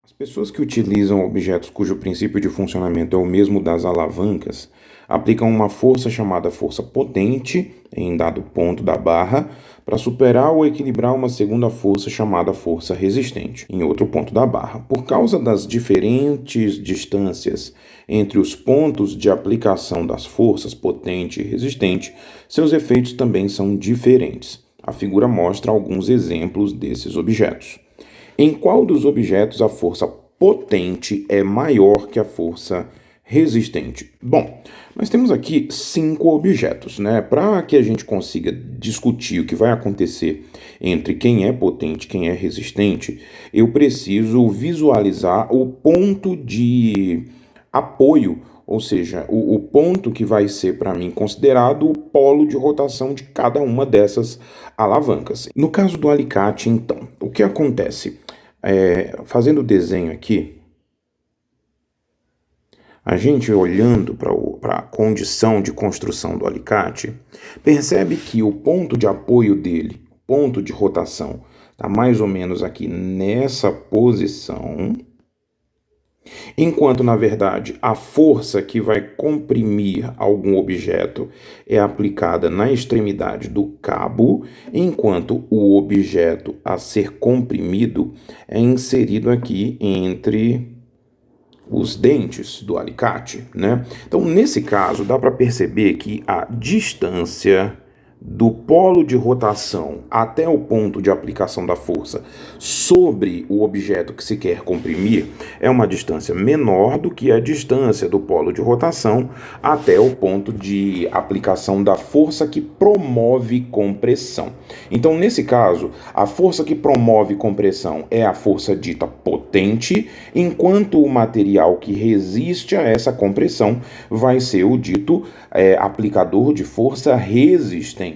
As pessoas que utilizam objetos cujo princípio de funcionamento é o mesmo das alavancas aplicam uma força chamada força potente em dado ponto da barra para superar ou equilibrar uma segunda força chamada força resistente em outro ponto da barra. Por causa das diferentes distâncias entre os pontos de aplicação das forças potente e resistente, seus efeitos também são diferentes. A figura mostra alguns exemplos desses objetos. Em qual dos objetos a força potente é maior que a força resistente? Bom, nós temos aqui 5 objetos, né? Para que a gente consiga discutir o que vai acontecer entre quem é potente e quem é resistente, eu preciso visualizar o ponto de apoio, ou seja, o ponto que vai ser para mim considerado o polo de rotação de cada uma dessas alavancas. No caso do alicate, então, o que acontece? Fazendo o desenho aqui, a gente olhando para a condição de construção do alicate, percebe que o ponto de apoio dele, ponto de rotação, está mais ou menos aqui nessa posição, enquanto, na verdade, a força que vai comprimir algum objeto é aplicada na extremidade do cabo, enquanto o objeto a ser comprimido é inserido aqui entre os dentes do alicate, né? Então, nesse caso, dá para perceber que a distância do polo de rotação até o ponto de aplicação da força sobre o objeto que se quer comprimir é uma distância menor do que a distância do polo de rotação até o ponto de aplicação da força que promove compressão. Então, nesse caso, a força que promove compressão é a força dita potente, enquanto o material que resiste a essa compressão vai ser o dito aplicador de força resistente.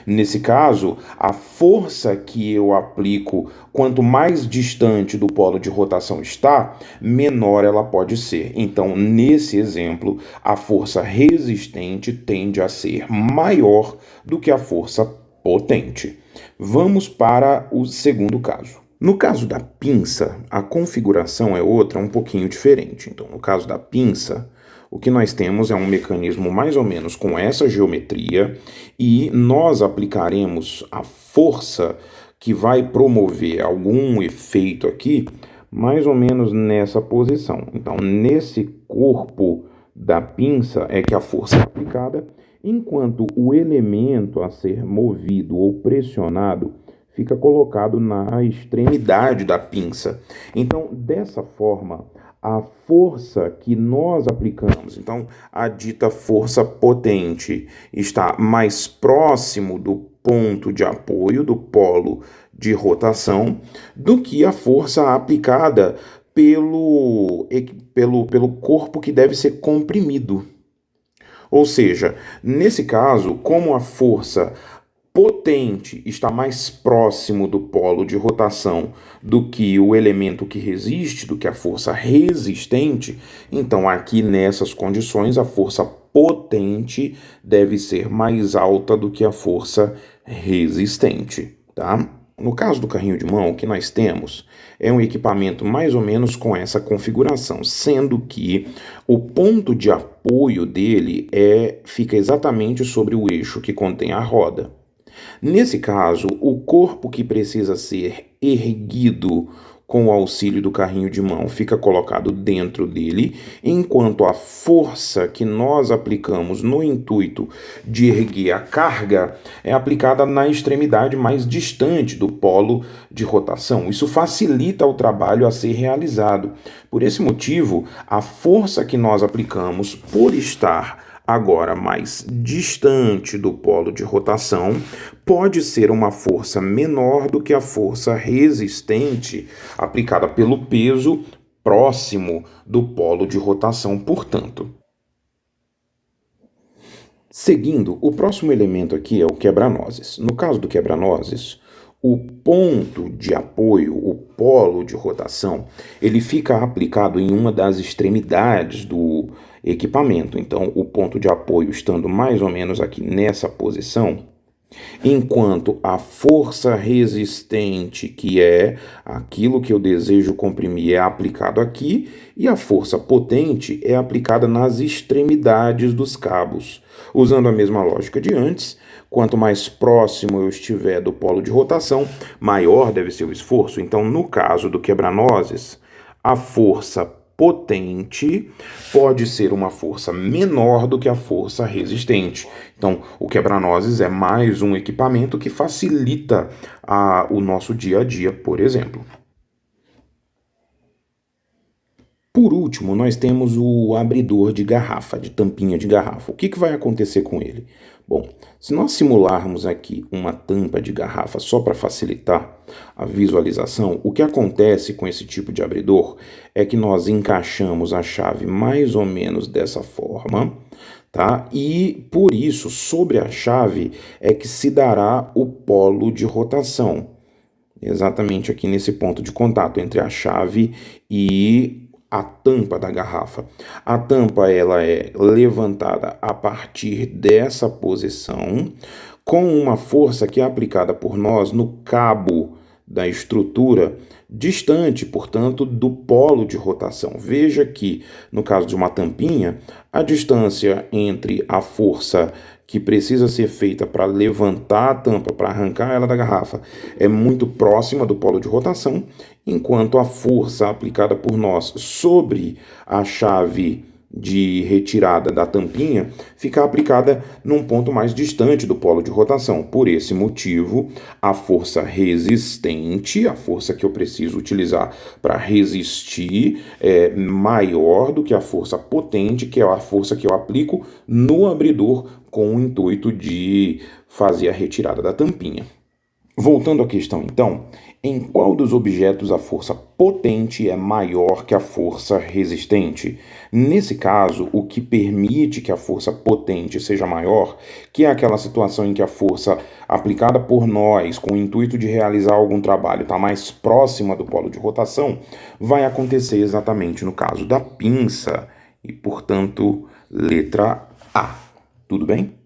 Nesse caso, a força que eu aplico, quanto mais distante do polo de rotação está, menor ela pode ser. Então, nesse exemplo, a força resistente tende a ser maior do que a força potente. Vamos para o segundo caso. No caso da pinça, a configuração é outra, um pouquinho diferente. Então, no caso da pinça, o que nós temos é um mecanismo mais ou menos com essa geometria e nós aplicaremos a força que vai promover algum efeito aqui mais ou menos nessa posição. Então, nesse corpo da pinça é que a força é aplicada, enquanto o elemento a ser movido ou pressionado fica colocado na extremidade da pinça. Então, dessa forma, a força que nós aplicamos, então a dita força potente, está mais próximo do ponto de apoio, do polo de rotação, do que a força aplicada pelo corpo que deve ser comprimido. Ou seja, nesse caso, como a força potente está mais próximo do polo de rotação do que o elemento que resiste, do que a força resistente, então aqui nessas condições a força potente deve ser mais alta do que a força resistente, tá? No caso do carrinho de mão, o que nós temos é um equipamento mais ou menos com essa configuração, sendo que o ponto de apoio dele fica exatamente sobre o eixo que contém a roda. Nesse caso, o corpo que precisa ser erguido com o auxílio do carrinho de mão fica colocado dentro dele, enquanto a força que nós aplicamos no intuito de erguer a carga é aplicada na extremidade mais distante do polo de rotação. Isso facilita o trabalho a ser realizado. Por esse motivo, a força que nós aplicamos, por estar agora mais distante do polo de rotação, pode ser uma força menor do que a força resistente aplicada pelo peso próximo do polo de rotação, portanto. Seguindo, o próximo elemento aqui é o quebra-nozes. No caso do quebra-nozes, o ponto de apoio, o polo de rotação, ele fica aplicado em uma das extremidades do equipamento. Então, o ponto de apoio estando mais ou menos aqui nessa posição, enquanto a força resistente, que é aquilo que eu desejo comprimir, é aplicado aqui, e a força potente é aplicada nas extremidades dos cabos. Usando a mesma lógica de antes, quanto mais próximo eu estiver do polo de rotação, maior deve ser o esforço. Então, no caso do quebra-nozes, a força potente pode ser uma força menor do que a força resistente. Então, o quebra-nozes é mais um equipamento que facilita o nosso dia a dia, por exemplo. Por último, nós temos o abridor de garrafa, de tampinha de garrafa. O que vai acontecer com ele? Bom, se nós simularmos aqui uma tampa de garrafa só para facilitar a visualização, o que acontece com esse tipo de abridor é que nós encaixamos a chave mais ou menos dessa forma, tá? E por isso, sobre a chave é que se dará o polo de rotação, exatamente aqui nesse ponto de contato entre a chave e a tampa da garrafa. A tampa ela é levantada a partir dessa posição com uma força que é aplicada por nós no cabo da estrutura distante, portanto, do polo de rotação. Veja que, no caso de uma tampinha, a distância entre a força que precisa ser feita para levantar a tampa, para arrancar ela da garrafa, é muito próxima do polo de rotação, enquanto a força aplicada por nós sobre a chave de retirada da tampinha fica aplicada num ponto mais distante do polo de rotação. Por esse motivo, a força resistente, a força que eu preciso utilizar para resistir, é maior do que a força potente, que é a força que eu aplico no abridor com o intuito de fazer a retirada da tampinha. Voltando à questão, então, em qual dos objetos a força potente é maior que a força resistente? Nesse caso, o que permite que a força potente seja maior, que é aquela situação em que a força aplicada por nós com o intuito de realizar algum trabalho está mais próxima do polo de rotação, vai acontecer exatamente no caso da pinça e, portanto, letra A. Tudo bem?